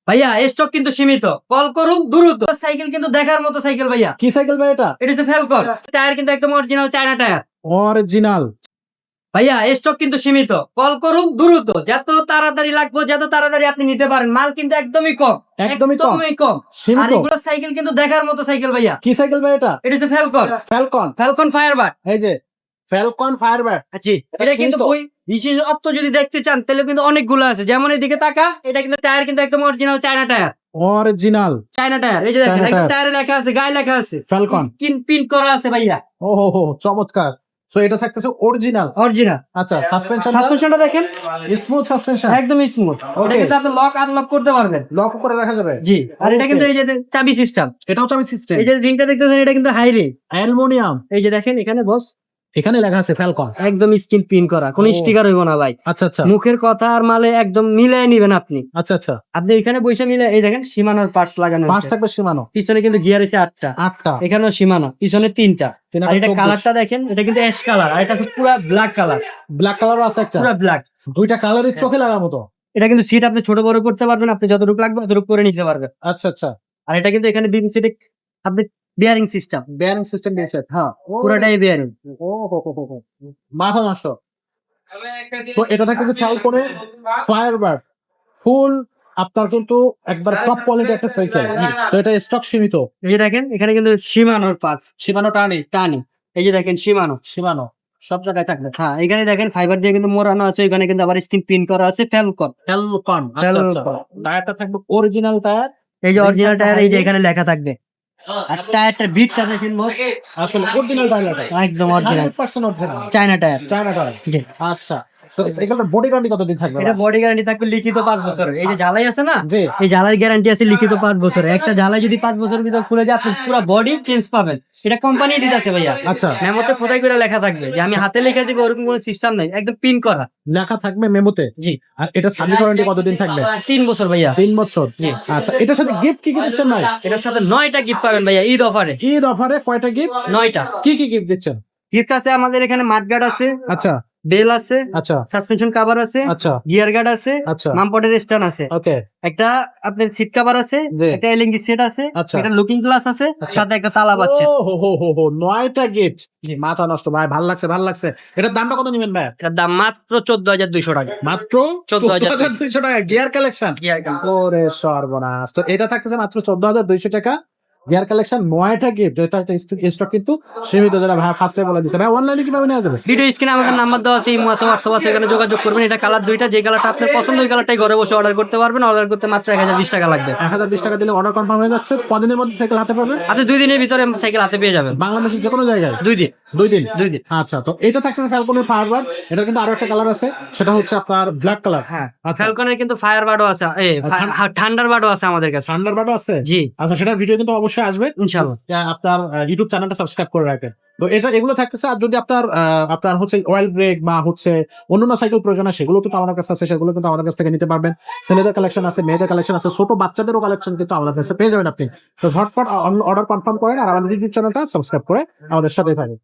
ভাইয়া স্টক কিন্তু সীমিত, কল করুন দ্রুত। সাইকেল কিন্তু দেখার মতো সাইকেল ভাইয়া। কি সাইকেল ভাই এটা? এটা হচ্ছে ফ্যালকন। টায়ার কিন্তু একদম অরিজিনাল চায়না টায়ার। অরিজিনাল। ভাইয়া স্টক কিন্তু সীমিত, কল করুন দ্রুত। যত তাড়াতাড়ি লাগবে, যত তাড়াতাড়ি আপনি নিতে পারেন। মাল কিন্তু একদমই কম, একদমই কম। কম। আর সীমিত। এগুলো সাইকেল কিন্তু দেখার মতো সাইকেল ভাইয়া। কি সাইকেল ভাই এটা? এটা হচ্ছে ফ্যালকন। ফ্যালকন। Falcon Firebird. এই যে ফ্যালকন ফায়ারবার্ড। জি, এটা কিন্তু সীমিত। বই বিশেষত্ব যদি দেখতে চান তাহলে কিন্তু অনেকগুলো আছে। যেমন এদিকে তাকা, এটা কিন্তু টায়ার কিন্তু একদম original China tyre. Original China tyre, এই যে দেখেন চায়না একদম টায়ার। টায়ারে লেখা আছে, গায়ে লেখা আছে ফ্যালকন। স্কিন প্রিন্ট করা আছে ভাইয়া। ও হো হো, চমৎকার। সো এটা থাকতেছে অরিজিনাল। অরিজিনাল। আচ্ছা, সাসপেনশনটা দেখেন, স্মুথ সাসপেনশন। একদম স্মুথ। এটা Okay. কিন্তু আপনি লক আনলক করতে পারবেন। লক করে রাখা যাবে। জি, আর এটা Okay. কিন্তু এই যে চাবি সিস্টেম। এটাও চাবি সিস্টেম। এই যে রিংটা দেখতেছেন, এটা কিন্তু হাই রিং। অ্যালুমিনিয়াম। এই যে দেখেন এখানে বস, এখানে লেখা আছে ফ্যালকন। একদম স্কিন প্রিন্ট করা, কোনো ও। স্টিকার হইব না ভাই। আচ্ছা আচ্ছা মুখের কথা আর মালে একদম মিলাই নিবেন আপনি। আচ্ছা আচ্ছা। আপনি এখানে বসে মিলে, এই দেখেন সীমানোর পার্টস লাগানো পাঁচ আছে। থাকবে সীমানো। পিছনে কিন্তু গিয়ার হচ্ছে 8টা, 8টা। এখানেও সীমানো, পিছনে 3টা। তিন আর আটা এটা 24। কালারটা দেখেন, এটা কিন্তু অ্যাশ কালার, আর এটা হচ্ছে পুরো ব্ল্যাক কালার। ব্ল্যাক কালারও আছে একটা। পুরো ব্ল্যাক। দুইটা কালারের চোখে লাগার মতো। এটা কিন্তু সিট আপনি ছোট বড় করতে পারবেন, আপনি যতটুকু লাগবে ততটুকু করে নিতে পারবেন। আচ্ছা আচ্ছা। আর এটা কিন্তু এখানে বিম সিটে আপনি বিয়ারিং সিস্টেম, বেয়ারিং সিস্টেম দিয়েছে। হ্যাঁ। পুরোটাই বিয়ারিং। ও হো হো হো হো। মাথা নষ্ট। তো এটা থাকতেছে ফ্যালকনের ফায়ারবার্ড। ফুল আপনার কিন্তু একবার টপ কোয়ালিটি একটা সাইকেল। তো এটা স্টক সীমিত। এই যে দেখেন এখানে কিন্তু সীমানোর পার্টস, সীমানো টানি। টানি। এই যে দেখেন সীমানো, সীমানো সব জায়গায় থাকবে। হ্যাঁ এখানে দেখেন ফাইবার দিয়ে কিন্তু মোড়ানো আছে, এখানে কিন্তু আবার স্ক্রিন প্রিন্ট করা আছে ফ্যালকন। ফ্যালকন। আচ্ছা আচ্ছা। টায়ারটা থাকবে অরিজিনাল টায়ার। এই যে অরিজিনাল টায়ার, এই যে এখানে লেখা থাকবে। আর টায়ারটার বিটটা দেখেন বস, আসলে অরিজিনাল টায়ার। একদম original 100% original. China tyre. China tyre. জি, আচ্ছা। তো সাইকেলটার বডি গ্যারান্টি কতদিন থাকবে? এটা বডি গ্যারান্টি থাকবে লিখিত 5 বছরের। এই যে ঝালাই আছে না, জি। এই ঝালাই গ্যারান্টি আছে লিখিত 5 বছরের। একটা ঝালাই যদি 5 বছরের ভিতর খুলে যায়, আপনি পুরো বডি চেঞ্জ পাবেন। এটা কোম্পানি দিতেছে ভাইয়া। আচ্ছা। মেমোতে খোদাই করে লেখা থাকবে, যে আমি হাতে লিখে দিব ওরকম কোনো সিস্টেম নাই, একদম পিন করা। লেখা থাকবে মেমোতে। জি। আর এটা সার্ভিস ওয়ারেন্টি কতদিন থাকবে? 3 বছর ভাইয়া। 3 বছর। জি। আচ্ছা, এটার সাথে গিফট কি কি দিচ্ছেন ভাই? এটার সাথে 9টা গিফট পাবেন ভাইয়া ঈদ অফারে। ঈদ অফারে কয়টা গিফট? 9টা কি কি গিফট দিচ্ছেন? গিফট আছে আমাদের এখানে, মাঠগার্ড আছে, আচ্ছা বেল আছে, আচ্ছা সাসপেনশন কভার আছে, আচ্ছা গিয়ার গার্ড আছে, আচ্ছা। মামপটের স্ট্যান্ড আছে, ওকে। একটা আপনার সিট কভার আছে, জি। একটা এলএনজি সেট আছে, আচ্ছা। একটা লুকিং গ্লাস আছে, আচ্ছা। সাথে একটা তালা পাচ্ছে। ও হো হো হো হো, 9টা গিফট। মাথা নষ্ট ভাই, ভাল লাগছে ভাল লাগছে। এটার দামটা কত নেবেন ভাই? এটার দাম মাত্র 14,200 টাকা। মাত্র 14,200 টাকা। Gear collection. ওরে সর্বনাশ। তো এটা থাকতেছে মাত্র 14,200 টাকা। গিয়ার কালেকশন 9টা গিফট। এটা স্টক কিন্তু সীমিত, যেটা ভাই ফার্স্টে বলে দিছে। ভাই অনলাইনে কিভাবে নেওয়া যাবে? ভিডিও স্ক্রিনে আমাদের নাম্বার দেওয়া আছে, ইমো আছে, হোয়াটসঅ্যাপ আছে, এখানে যোগাযোগ করবেন। এটা কালার দুইটা, যে কালারটা আপনার পছন্দ ওই কালারটাই ঘরে বসে অর্ডার করতে পারবেন। অর্ডার করতে মাত্র 1020 টাকা লাগবে। 1020 টাকা দিলে অর্ডার কনফার্ম হয়ে যাচ্ছে। কদিনের মধ্যে সাইকেল হাতে পাবে? আপনি 2 দিনের ভিতরে সাইকেল হাতে পেয়ে যাবেন। বাংলাদেশের যে কোনো জায়গায়? 2 দিন। 2 দিন। 2 দিন। আচ্ছা, তো এটা থাকতেছে ফ্যালকনের ফায়ারবার্ড। এটা কিন্তু আরো একটা কালার আছে, সেটা হচ্ছে আপনার ব্ল্যাক কালার। হ্যাঁ, আচ্ছা। ফ্যালকনের কিন্তু ফায়ার বার্ডও আছে, থান্ডার বার্ডও আছে আমাদের কাছে। থান্ডারবার্ডও আছে। জি, আচ্ছা, সেটার ভিডিও কিন্তু অবশ্যই আসবে ইনশাআল্লাহ। আপনার ইউটিউব চ্যানেলটা সাবস্ক্রাইব করে রাখেন। তো এগুলো থাকতেছে। আর যদি আপনার হচ্ছে অয়েল ব্রেক বা হচ্ছে অন্যান্য সাইকেল প্রয়োজন হয়, সেগুলো কিন্তু আমাদের কাছে আছে, সেগুলো কিন্তু আমাদের কাছ থেকে নিতে পারবেন। ছেলেদের কালেকশন আছে, মেয়েদের কালেকশন আছে, ছোট বাচ্চাদেরও কালেকশন কিন্তু আমাদের কাছে পেয়ে যাবেন আপনি। তো ঝটপট অর্ডার কনফার্ম করেন আর আমাদের ইউটিউব চ্যানেলটা সাবস্ক্রাইব করে আমাদের সাথে থাকেন।